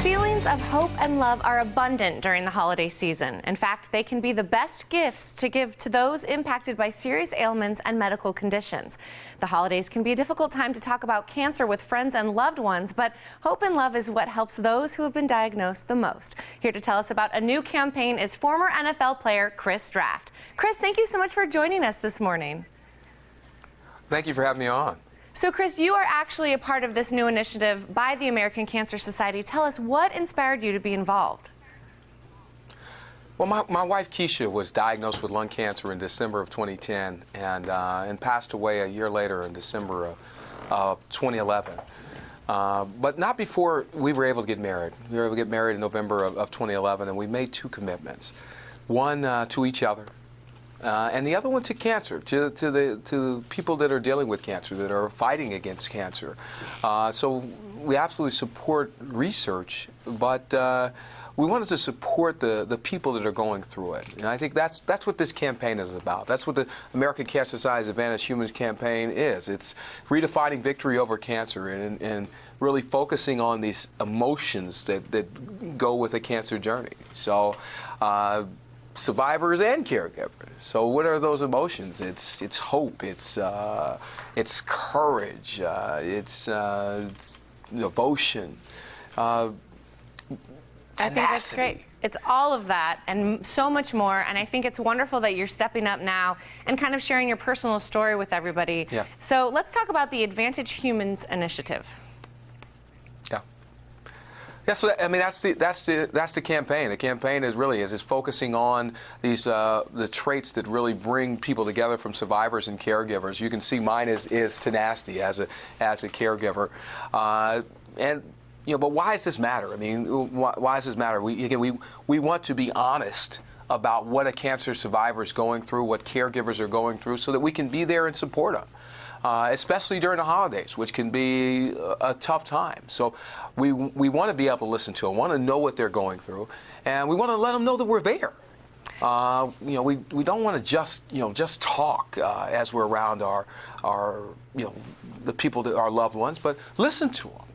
Feelings of hope and love are abundant during the holiday season. In fact, they can be the best gifts to give to those impacted by serious ailments and medical conditions. The holidays can be a difficult time to talk about cancer with friends and loved ones, but hope and love is what helps those who have been diagnosed the most. Here to tell us about a new campaign is former NFL player Chris Draft. Chris, thank you so much for joining us this morning. Thank you for having me on. So, Chris, you are actually a part of this new initiative by the American Cancer Society. Tell us, what inspired you to be involved? Well, my wife Keisha was diagnosed with lung cancer in December of 2010 and passed away a year later in December of 2011. But not before we were able to get married. We were able to get married in November of 2011, and we made two commitments. One to each other, and the other one to cancer, to people that are dealing with cancer, that are fighting against cancer. So we absolutely support research, but we wanted to support the people that are going through it. And I think that's what this campaign is about. That's what the American Cancer Society's Advantage Humans campaign is. It's redefining victory over cancer and really focusing on these emotions that go with a cancer journey. So survivors and caregivers. So what are those emotions? It's hope. It's courage. It's devotion. I think that's great. It's all of that and so much more. And I think it's wonderful that you're stepping up now and kind of sharing your personal story with everybody. Yeah. So let's talk about the Advantage Humans initiative. Yeah, so I mean that's the campaign. The campaign is focusing on these the traits that really bring people together, from survivors and caregivers. You can see mine is tenacity as a caregiver, and but why does this matter? I mean, why does this matter? We want to be honest about what a cancer survivor is going through, what caregivers are going through, so that we can be there and support them. Especially during the holidays, which can be a tough time. So we want to be able to listen to them, want to know what they're going through, and we want to let them know that we're there. We don't want to just talk as we're around our the people that our loved ones, but listen to them.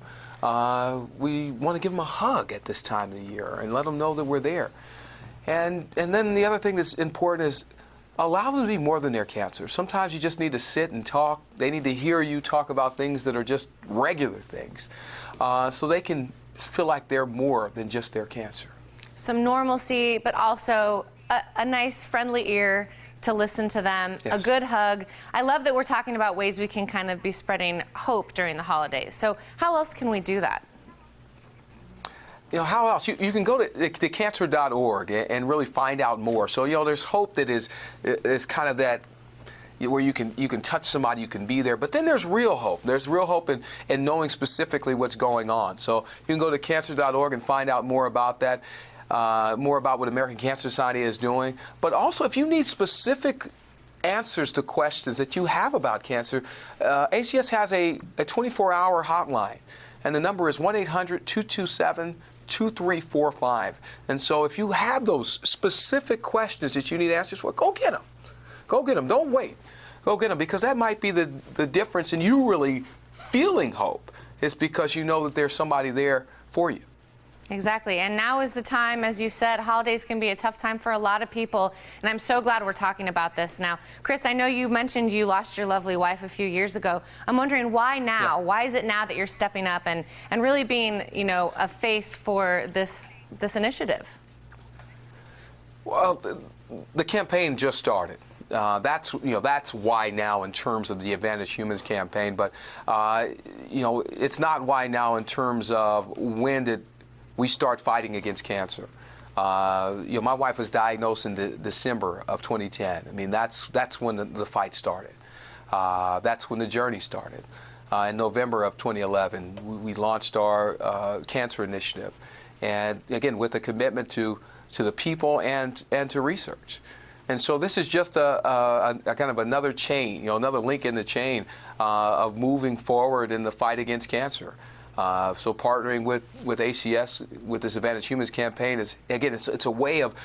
We want to give them a hug at this time of the year and let them know that we're there. And then the other thing that's important is allow them to be more than their cancer. Sometimes you just need to sit and talk. They need to hear you talk about things that are just regular things, so they can feel like they're more than just their cancer. Some normalcy, but also a nice, friendly ear to listen to them, yes. A good hug. I love that we're talking about ways we can kind of be spreading hope during the holidays. So how else can we do that? How else? You can go to cancer.org and really find out more. So, there's hope that is kind of that where you can touch somebody, you can be there. But then there's real hope. There's real hope in knowing specifically what's going on. So you can go to cancer.org and find out more about that, more about what American Cancer Society is doing. But also, if you need specific answers to questions that you have about cancer, ACS has a 24-hour hotline. And the number is 1-800-227-2345. And so if you have those specific questions that you need answers for, go get them. Go get them. Don't wait. Go get them, because that might be the difference in you really feeling hope, is because you know that there's somebody there for you. Exactly. And now is the time, as you said, holidays can be a tough time for a lot of people. And I'm so glad we're talking about this now. Chris, I know you mentioned you lost your lovely wife a few years ago. I'm wondering, why now? Yeah. Why is it now that you're stepping up and really being, a face for this initiative? Well, the campaign just started. That's why now in terms of the Advantage Humans campaign. But, it's not why now in terms of when did we start fighting against cancer. My wife was diagnosed in December of 2010. I mean, that's when the fight started. That's when the journey started. In November of 2011, we launched our cancer initiative, and again with a commitment to the people and to research. And so this is just a kind of another chain, another link in the chain of moving forward in the fight against cancer. So partnering with ACS, with this Advantage Humans campaign, is, again, it's a way of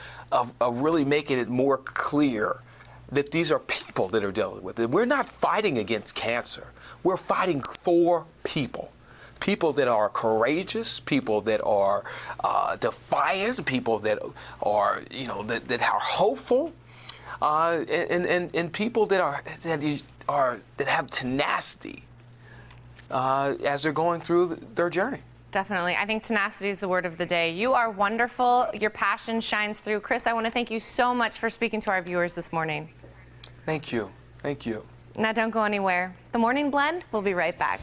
really making it more clear that these are people that are dealing with it. We're not fighting against cancer. We're fighting for people people that are courageous, people that are defiant, people that are, that are hopeful, and people that have tenacity as they're going through their journey. Definitely. I think tenacity is the word of the day. You are wonderful. Your passion shines through. Chris, I want to thank you so much for speaking to our viewers this morning. Thank you. Thank you. Now, don't go anywhere. The Morning Blend will be right back.